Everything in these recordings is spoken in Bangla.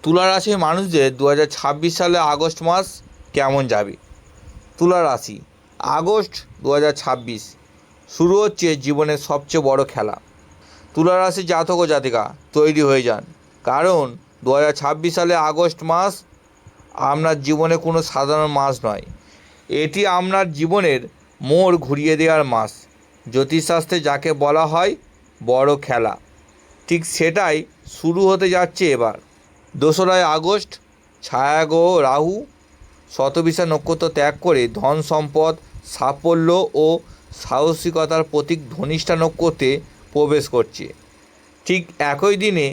তুলা রাশির মানুষদের 2026 সালে আগস্ট মাস কেমন যাবে? তুলা রাশি, আগস্ট 2026 শুরু হচ্ছে জীবনের সবচেয়ে বড় খেলা। তুলা রাশি জাতক ও জাতিকা তৈরি হয়ে যান, কারণ 2026 সালে আগস্ট মাস আপনার জীবনে কোনো সাধারণ মাস নয়। এটি আপনার জীবনের মোড় ঘুরিয়ে দেওয়ার মাস। জ্যোতিষশাস্ত্রে যাকে বলা হয় বড় খেলা, ঠিক সেটাই শুরু হতে যাচ্ছে এবার। 2রা আগস্ট ছায়াগ্রহ রাহু শতবিশা নক্ষত্র ত্যাগ করে ধন সম্পদ, সাফল্য ও সাহসিকতার প্রতীক ধনিষ্ঠা নক্ষত্রে প্রবেশ করছে। ঠিক একই দিনে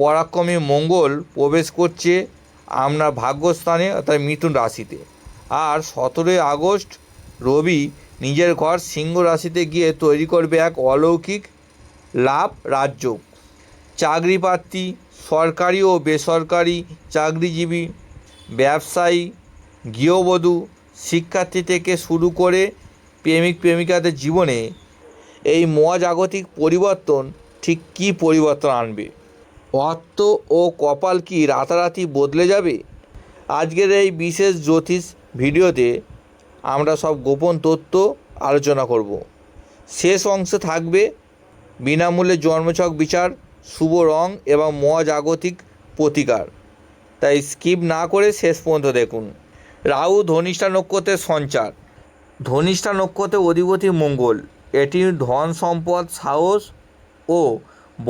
পরাক্রমী মঙ্গল প্রবেশ করছে আপনার ভাগ্যস্থানে অর্থাৎ মিথুন রাশিতে। আর 17ই আগস্ট রবি নিজের ঘর সিংহ রাশিতে গিয়ে তৈরি করবে এক অলৌকিক লাভ রাজযোগ। চাকরি প্রার্থী, সরকারি ও বেসরকারি চাকরিজীবী, ব্যবসায়ী, গৃহবধূ, শিক্ষার্থী থেকে শুরু করে প্রেমিক প্রেমিকাদের জীবনে এই মহাজাগতিক পরিবর্তন ঠিক কী পরিবর্তন আনবে? অর্থ ও কপাল কি রাতারাতি বদলে যাবে? আজকের এই বিশেষ জ্যোতিষ ভিডিওতে আমরা সব গোপন তথ্য আলোচনা করব। শেষ অংশে থাকবে বিনামূল্যে জন্মছক বিচার, শুভ রং এবং মহাজাগতিক প্রতিকার, তাই স্কিপ না করে শেষ পর্যন্ত দেখুন। রাহু ধনিষ্ঠা নক্ষত্রের সঞ্চার। ধনিষ্ঠা নক্ষত্রের অধিপতি মঙ্গল, এটি ধন সম্পদ, সাহস ও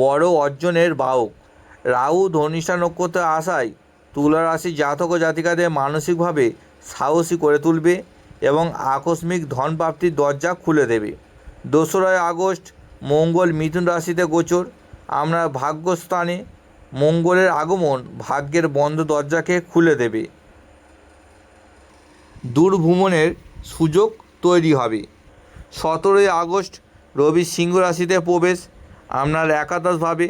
বড় অর্জনের বাহক। রাহু ধনিষ্ঠা নক্ষত্রে আসায় তুলা রাশি জাতক ও জাতিকাদের মানসিকভাবে সাহসী করে তুলবে এবং আকস্মিক ধন প্রাপ্তির দরজা খুলে দেবে। 2রা আগস্ট মঙ্গল মিথুন রাশিতে গোচর। আপনার ভাগ্যস্থানে মঙ্গলের আগমন ভাগ্যের বন্ধ দরজাকে খুলে দেবে। দূরভ্রমণের সুযোগ তৈরি হবে। 17ই আগস্ট রবি সিংহ রাশিতে প্রবেশ। আপনার একাদশভাবে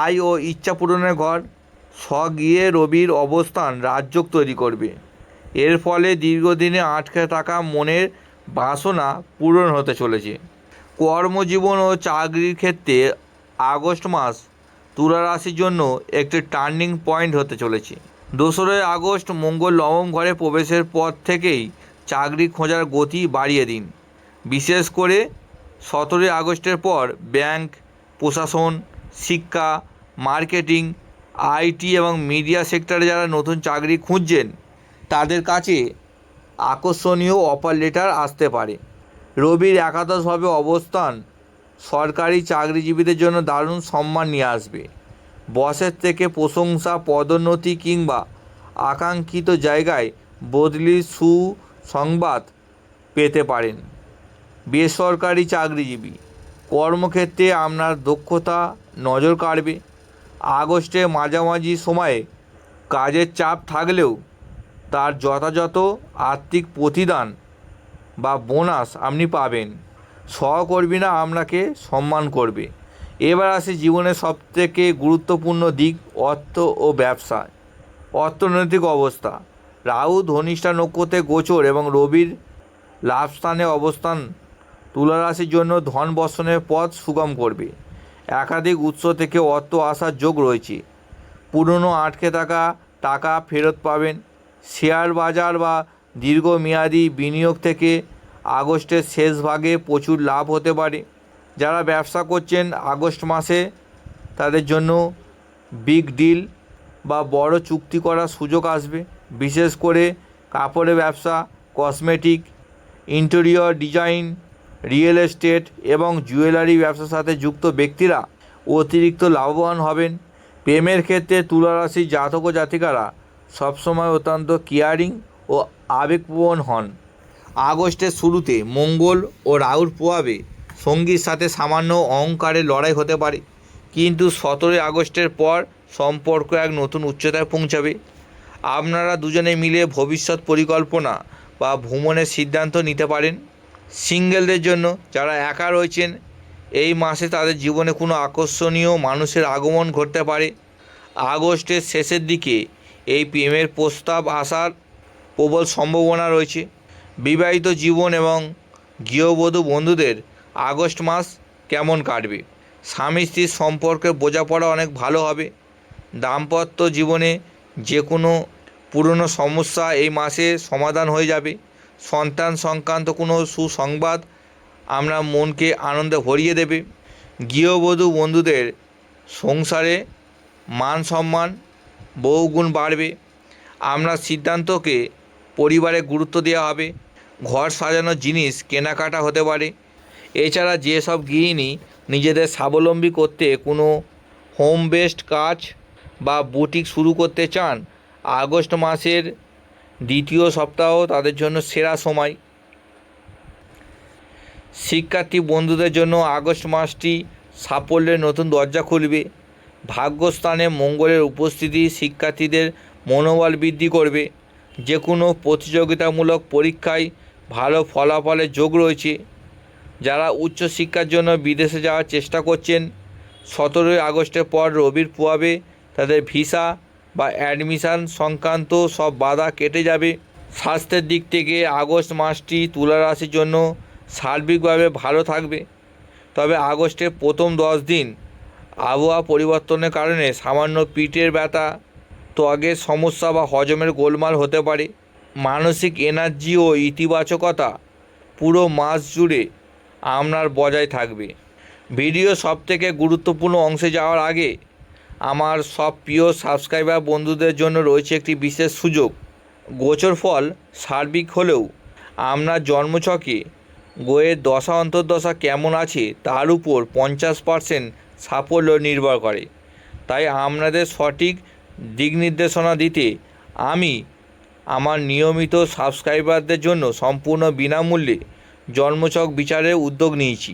আয় ও ইচ্ছা পূরণের ঘর স্বগৃহে রবির অবস্থান রাজযোগ তৈরি করবে। এর ফলে দীর্ঘদিনে আটকে থাকা মনের বাসনা পূরণ হতে চলেছে। কর্মজীবন ও চাকরির ক্ষেত্রে আগস্ট মাস তুলা রাশির জন্য একটি টার্নিং পয়েন্ট হতে চলেছে। 2রা আগস্ট মঙ্গল নবম ঘরে প্রবেশের পর থেকেই চাকরি খোঁজার গতি বাড়িয়ে দিন। বিশেষ করে 17ই আগস্টের পর ব্যাংক, প্রশাসন, শিক্ষা, মার্কেটিং, আইটি এবং মিডিয়া সেক্টরে যারা নতুন চাকরি খুঁজছেন তাদের কাছে আকর্ষণীয় অফার লেটার আসতে পারে। রবির একাদশভাবে অবস্থান সরকারি চাকরিজীবীদের জন্য দারুণ সম্মান নিয়ে আসবে। বসের থেকে প্রশংসা, পদোন্নতি কিংবা আকাঙ্ক্ষিত জায়গায় বদলির সুসংবাদ পেতে পারেন। বেসরকারি চাকরিজীবী, কর্মক্ষেত্রে আপনার দক্ষতা নজর কাড়বে। আগস্টের মাঝামাঝি সময়ে কাজের চাপ থাকলেও তার যথাযথ আর্থিক প্রতিদান বা বোনাস আপনি পাবেন। সহকর্মীরা আপনাকে সম্মান করবে। এবার আসে জীবনের সবথেকে গুরুত্বপূর্ণ দিক, অর্থ ও ব্যবসা। অর্থনৈতিক অবস্থা। রাহু ধনিষ্ঠা নক্ষত্রে গোচর এবং রবির লাভস্থানে অবস্থান তুলা রাশির জন্য ধন বর্ষণের পথ সুগম করবে। একাধিক উৎস থেকে অর্থ আসার যোগ রয়েছে। পুরনো আটকে থাকা টাকা ফেরত পাবেন। শেয়ার বাজার বা দীর্ঘমেয়াদী বিনিয়োগ থেকে আগস্টের শেষ ভাগে প্রচুর লাভ হতে পারে। যারা ব্যবসা করছেন আগস্ট মাসে তাদের জন্য বিগ ডিল বা বড় চুক্তি করার সুযোগ আসবে। বিশেষ করে কাপড়ের ব্যবসা, cosmetic, interior design, real estate এবং জুয়েলারি ব্যবসার সাথে যুক্ত ব্যক্তিরা অতিরিক্ত লাভবান হবেন। প্রেমের ক্ষেত্রে তুলা রাশির জাতক ও জাতিকারা সবসময় অত্যন্ত কেয়ারিং ও আবেগপ্রবণ হন। আগস্টের শুরুতে মঙ্গল ও রাহুর প্রভাবে সঙ্গীর সাথে সামান্য অহংকারের লড়াই হতে পারে, কিন্তু 17ই আগস্টের পর সম্পর্ক এক নতুন উচ্চতায় পৌঁছাবে। আপনারা দুজনে মিলে ভবিষ্যৎ পরিকল্পনা বা ভ্রমণের সিদ্ধান্ত নিতে পারেন। সিঙ্গেলদের জন্য, যারা একা রয়েছেন, এই মাসে তাদের জীবনে কোনো আকর্ষণীয় মানুষের আগমন ঘটতে পারে। আগস্টের শেষের দিকে এই প্রেমের প্রস্তাব আসার প্রবল সম্ভাবনা রয়েছে। বিবাহিত জীবন এবং গৃহবধূ বন্ধুদের আগস্ট মাস কেমন কাটবে? স্বামী স্ত্রীর সম্পর্কে বোঝাপড়া অনেক ভালো হবে। দাম্পত্য জীবনে যে কোনো পুরনো সমস্যা এই মাসে সমাধান হয়ে যাবে। সন্তান সংক্রান্ত কোনো সুসংবাদ আপনার মনকে আনন্দে ভরিয়ে দেবে। গৃহবধূ বন্ধুদের সংসারে মান সম্মান বহুগুণ বাড়বে। আপনার সিদ্ধান্তকে পরিবারে গুরুত্ব দেওয়া হবে। ঘর সাজানোর জিনিস কেনাকাটা হতে পারে। এছাড়া যেসব গৃহিণী নিজেদের স্বাবলম্বী করতে কোনো হোম বেসড কাজ বা বুটিক শুরু করতে চান, আগস্ট মাসের দ্বিতীয় সপ্তাহ তাদের জন্য সেরা সময়। শিক্ষার্থী বন্ধুদের জন্য আগস্ট মাসটি সাফল্যের নতুন দরজা খুলবে। ভাগ্যস্থানে মঙ্গলের উপস্থিতি শিক্ষার্থীদের মনোবল বৃদ্ধি করবে। যে কোনো প্রতিযোগিতামূলক পরীক্ষায় ভালো ফলাফলের যোগ রয়েছে। যারা উচ্চশিক্ষার জন্য বিদেশে যাওয়ার চেষ্টা করছেন, 17 আগস্টের পর রবির প্রভাবে তাদের ভিসা বা অ্যাডমিশান সংক্রান্ত সব বাধা কেটে যাবে। স্বাস্থ্যের দিক থেকে আগস্ট মাসটি তুলা রাশির জন্য সার্বিকভাবে ভালো থাকবে। তবে আগস্টের প্রথম 10 দিন আবহাওয়া পরিবর্তনের কারণে সামান্য পিঠের ব্যথা, ত্বকের সমস্যা বা হজমের গোলমাল হতে পারে। মানসিক এনার্জি ও ইতিবাচকতা পুরো মাস জুড়ে আপনার বজায় থাকবে। ভিডিও সবথেকে গুরুত্বপূর্ণ অংশে যাওয়ার আগে আমার সব প্রিয় সাবস্ক্রাইবার বন্ধুদের জন্য রয়েছে একটি বিশেষ সুযোগ। গোচর ফল সার্বিক হলেও আপনার জন্মছকে গ্রহের দশা অন্তর্দশা কেমন আছে তার উপর 50% সাফল্য নির্ভর করে। তাই আপনাদের সঠিক দিক নির্দেশনা দিতে আমি আমার নিয়মিত সাবস্ক্রাইবারদের জন্য সম্পূর্ণ বিনামূল্যে জন্মছক বিচারের উদ্যোগ নিয়েছি।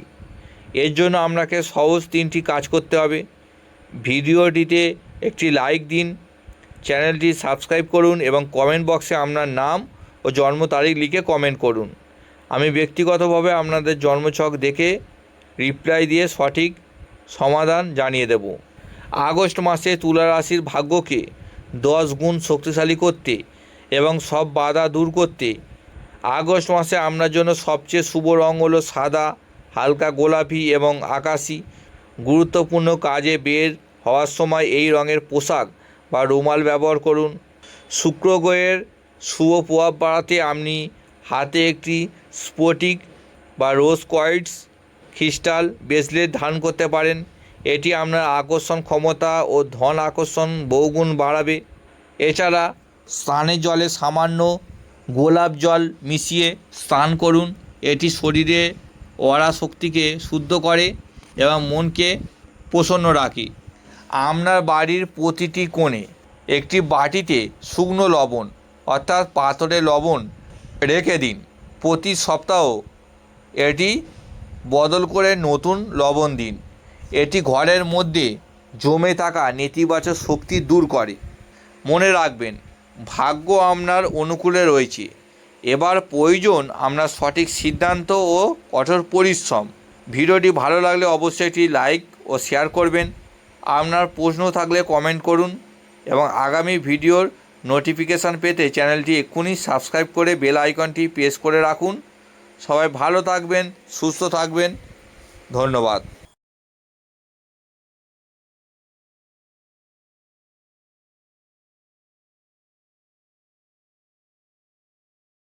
এর জন্য আপনাকে সহজ 3টি কাজ করতে হবে। ভিডিওটিতে একটি লাইক দিন, চ্যানেলটি সাবস্ক্রাইব করুন এবং কমেন্ট বক্সে আপনার নাম ও জন্ম তারিখ লিখে কমেন্ট করুন। আমি ব্যক্তিগতভাবে আপনাদের জন্মছক দেখে রিপ্লাই দিয়ে সঠিক সমাধান জানিয়ে দেব। আগস্ট মাসে তুলা রাশির ভাগ্যকে 10 গুণ শক্তিশালী করতে এবং সব বাধা দূর করতে আগস্ট মাসে আপনার জন্য সবচেয়ে শুভ রং হলো সাদা, হালকা গোলাপি এবং আকাশি। গুরুত্বপূর্ণ কাজে বের হওয়ার সময় এই রঙের পোশাক বা রুমাল ব্যবহার করুন। শুক্র গ্রহের শুভ প্রভাব বাড়াতে আপনি হাতে একটি স্ফটিক বা রোজ কোয়ার্টজ ক্রিস্টাল ব্রেসলেট ধারণ করতে পারেন। এটি আপনার আকর্ষণ ক্ষমতা ও ধন আকর্ষণ বহুগুণ বাড়াবে। এছাড়া স্নানের জলে সামান্য গোলাপ জল মিশিয়ে স্নান করুন। এটি শরীরে অরা শক্তিকে শুদ্ধ করে এবং মনকে প্রসন্ন রাখে। আপনার বাড়ির প্রতিটি কোণে একটি বাটিতে শুকনো লবণ অর্থাৎ পাথরের লবণ রেখে দিন। প্রতি সপ্তাহ এটি বদল করে নতুন লবণ দিন। এটি ঘরের মধ্যে জমে থাকা নেতিবাচক শক্তি দূর করে। মনে রাখবেন, ভাগ্য আপনার অনুকূলে রয়েছে। এবার প্রয়োজন আপনার সঠিক সিদ্ধান্ত ও কঠোর পরিশ্রম। ভিডিওটি ভালো লাগলে অবশ্যই একটি লাইক ও শেয়ার করবেন। আপনার প্রশ্ন থাকলে কমেন্ট করুন এবং আগামী ভিডিওর নোটিফিকেশান পেতে চ্যানেলটি এক্ষুনি সাবস্ক্রাইব করে বেল আইকনটি প্রেস করে রাখুন। সবাই ভালো থাকবেন, সুস্থ থাকবেন। ধন্যবাদ।